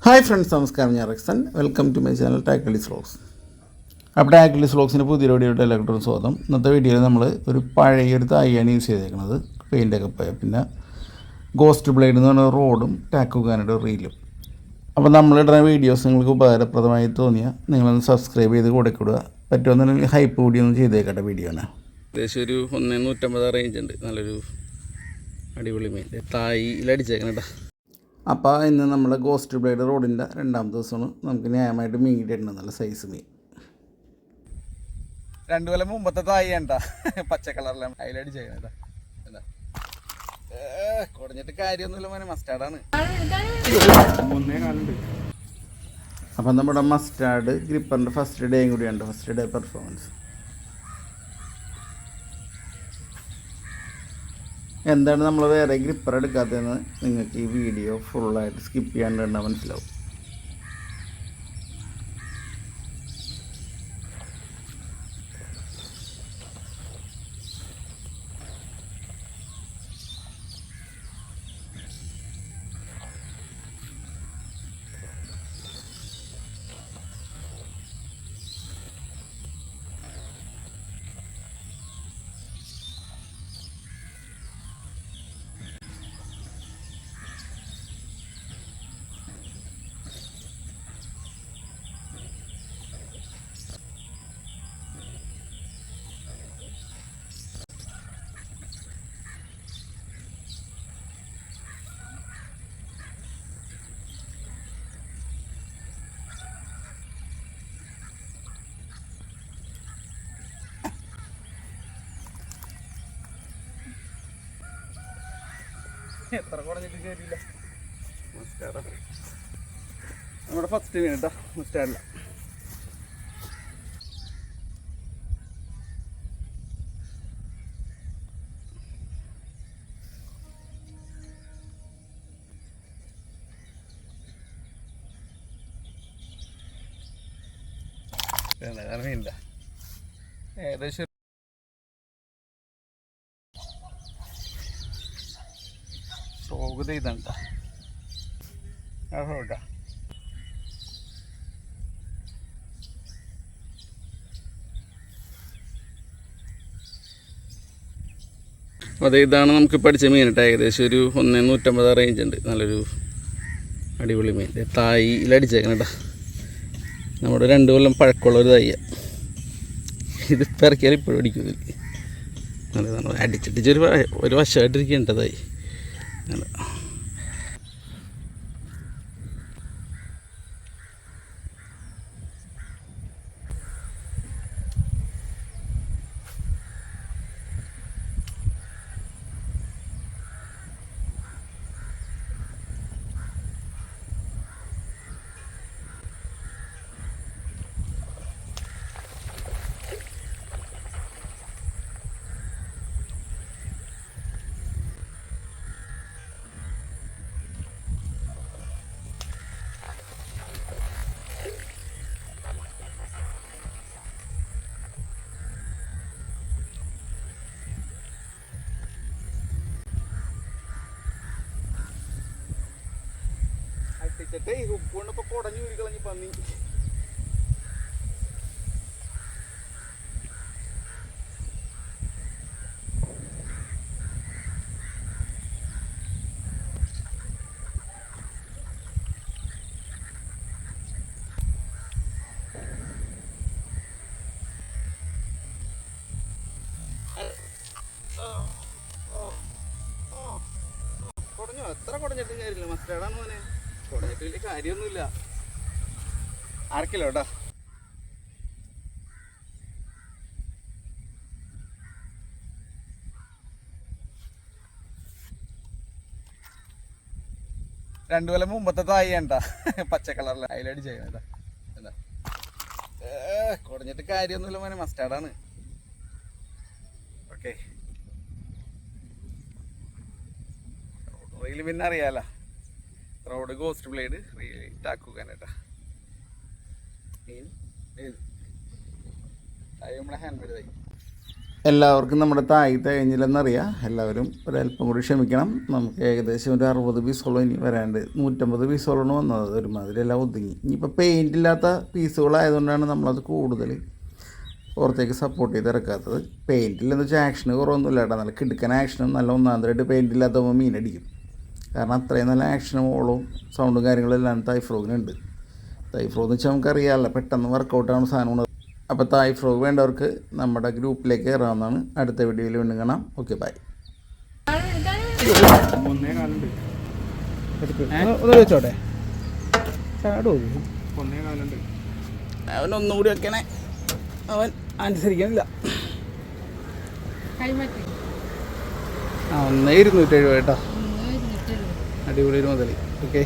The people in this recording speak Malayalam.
ഹായ് ഫ്രണ്ട്സ്, നമസ്കാരം. ഞാൻ Rexon. Welcome to my channel ടാക്കിളിസ് വ്ലോഗ്സ്. അപ്പോൾ ടാക്കിളിസ് വ്ലോഗ്സിൻ്റെ പുതിയ വീഡിയോയുടെ എല്ലാവർക്കും സ്വാഗതം. ഇന്നത്തെ വീഡിയോയിൽ നമ്മൾ ഒരു പഴയൊരു തായിയാണ് യൂസ് ചെയ്തേക്കുന്നത്, പെയിൻ്റൊക്കെ പോയ. പിന്നെ ഗോസ്റ്റ് ബ്ലേഡ് എന്ന് പറഞ്ഞ റോഡും ടാക്കുകാനയുടെ റീലും. അപ്പോൾ നമ്മളിടുന്ന വീഡിയോസ് നിങ്ങൾക്ക് ഉപകാരപ്രദമായി തോന്നിയാൽ നിങ്ങളൊന്ന് സബ്സ്ക്രൈബ് ചെയ്ത് കൂടെ കൂടുക. പറ്റുമെന്നുണ്ടെങ്കിൽ ഹൈപ്പ് കൂടി ഒന്ന് ചെയ്തേക്കട്ടെ വീഡിയോനെ. ഏകദേശം ഒരു 150 റേഞ്ച് ഉണ്ട്. നല്ലൊരു അടിപൊളി മീൻ തായിലടിച്ചേക്കണം കേട്ടോ. അപ്പോൾ ഇന്ന് നമ്മൾ ഗോസ്റ്റ് ബ്ലേഡ് റോഡിൻ്റെ രണ്ടാമത്തെ ദിവസമാണ്. നമുക്ക് ന്യായമായിട്ട് മീൻ കിട്ടിയിട്ടുണ്ട്, നല്ല സൈസ് മീൻ. 2 കൊല്ലം മുമ്പത്തെ തായി ഉണ്ടാ, പച്ച കളറിലാണ് അതിലടിച്ചേക്കണേട്ടാ. കുടഞ്ഞിട്ട് കാര്യമൊന്നുമില്ല, മോനെ മസ്റ്റാർഡാണ്. അപ്പം നമ്മുടെ മസ്റ്റാർഡ് ഗ്രിപ്പറിൻ്റെ ഫസ്റ്റ് ഡേയും കൂടിയുണ്ട്, ഫസ്റ്റ് ഡേ പെർഫോമൻസ്. എന്താണ് നമ്മൾ വേറെ ഗ്രിപ്പർ എടുക്കാത്തതെന്ന് നിങ്ങൾക്ക് ഈ വീഡിയോ ഫുള്ളായിട്ട് സ്കിപ്പ് ചെയ്യാണ്ട് കണ്ടാൽ മനസ്സിലാവും. എത്ര കുടഞ്ഞിട്ട് കയറിയില്ല. മസ്റ്റാർഡ നമ്മുടെ ഫസ്റ്റ് മീൻ കേട്ടോ, മസ്റ്റാർഡില്ല. മീനില്ല. ഏകദേശം സോഗത ഇതണ്ട കേട്ടോ. അതെ, ഇതാണ് നമുക്ക് പഠിച്ച മീൻ കേട്ടോ. ഏകദേശം ഒരു 150 റേഞ്ച് ഉണ്ട്. നല്ലൊരു അടിപൊളി മീൻ തായിലടിച്ചേക്കണം കേട്ടോ. നമ്മുടെ 2 കൊല്ലം പഴക്കമുള്ള ഒരു തയ്യ. ഇത് ഇറക്കിയാൽ ഇപ്പോഴും അടിക്കുന്നില്ല. നല്ലതാണ്, അടിച്ചിട്ടിച്ചൊരു വശമായിട്ടിരിക്കേണ്ട തൈ. നല്ല അടിച്ചിട്ടേ ഉപ്പുകൊണ്ടിപ്പോൾ കുടഞ്ഞു ഊരിക്കളഞ്ഞ് പന്നി. കുടഞ്ഞോ, എത്ര കുടഞ്ഞിട്ടും കാര്യമില്ല. മസ്റ്റാർഡാണ് മോനെ, കുടഞ്ഞിട്ട് വലിയ കാര്യമൊന്നുമില്ല. അരക്കിലോ കേട്ടോ. രണ്ടു കൊല്ലം മുമ്പത്തെ തായി ഉണ്ടാ, പച്ച കളറിൽ അതിലടി ചെയ്യണ. എന്താ കുടഞ്ഞിട്ട് കാര്യമൊന്നുമില്ല മോനെ, മസ്റ്റാർഡാണ്. ഓക്കെ, റീല് പിന്നെ അറിയാലോ. റോഡ് ഗോസ്റ്റ് ബ്ലേഡ് റീല് ടാക്കുകാനേട്ടാ. മീൻ നമ്മളെ ഹാൻഡ് മെയ്ഡ് തൈ. എല്ലാവർക്കും നമ്മുടെ തായി തികഞ്ഞില്ലെന്നറിയാം. എല്ലാവരും ഒരല്പം കൂടി ക്ഷമിക്കണം. നമുക്ക് ഏകദേശം ഒരു 60 പീസോളം ഇനി വരാണ്ട് 150 പീസോളാണ് വന്നത്. ഒരുമാതിരി എല്ലാം ഒതുങ്ങി. ഇനിയിപ്പോൾ പെയിൻ്റ് ഇല്ലാത്ത പീസുകളായതുകൊണ്ടാണ് നമ്മളത് കൂടുതൽ പുറത്തേക്ക് സപ്പോർട്ട് ചെയ്ത് ഇറക്കാത്തത്. പെയിൻറ്റില്ലെന്ന് വെച്ചാൽ ആക്ഷന് കുറവൊന്നുമില്ല കേട്ടോ. നല്ല കിടുക്കൻ ആക്ഷനും നല്ല ഒന്നാന്തരമായിട്ട് പെയിൻ്റ് ഇല്ലാത്തപ്പോൾ മീനടിക്കും. കാരണം അത്രയും നല്ല ആക്ഷനും ഓളവും സൗണ്ടും കാര്യങ്ങളെല്ലാം തായ് ഫ്രോഗിനുണ്ട്. തായ് ഫ്രോഗ് എന്ന് വെച്ചാൽ നമുക്കറിയാമല്ലോ, പെട്ടെന്ന് വർക്കൗട്ടാണ് സാധനമാണ്. അപ്പോൾ തായ് ഫ്രോഗ് വേണ്ടവർക്ക് നമ്മുടെ ഗ്രൂപ്പിലേക്ക് കയറാവുന്നതാണ്. അടുത്ത വീഡിയോയിൽ വീണ്ടും കാണാം. Okay, by. വെച്ചോട്ടെ, അവൻ ഒന്നുകൂടി വെക്കണേ. അവൻ അനുസരിക്കുന്നില്ല. 270 കേട്ടോ, അടിപൊളി മുതൽ. ഓക്കെ.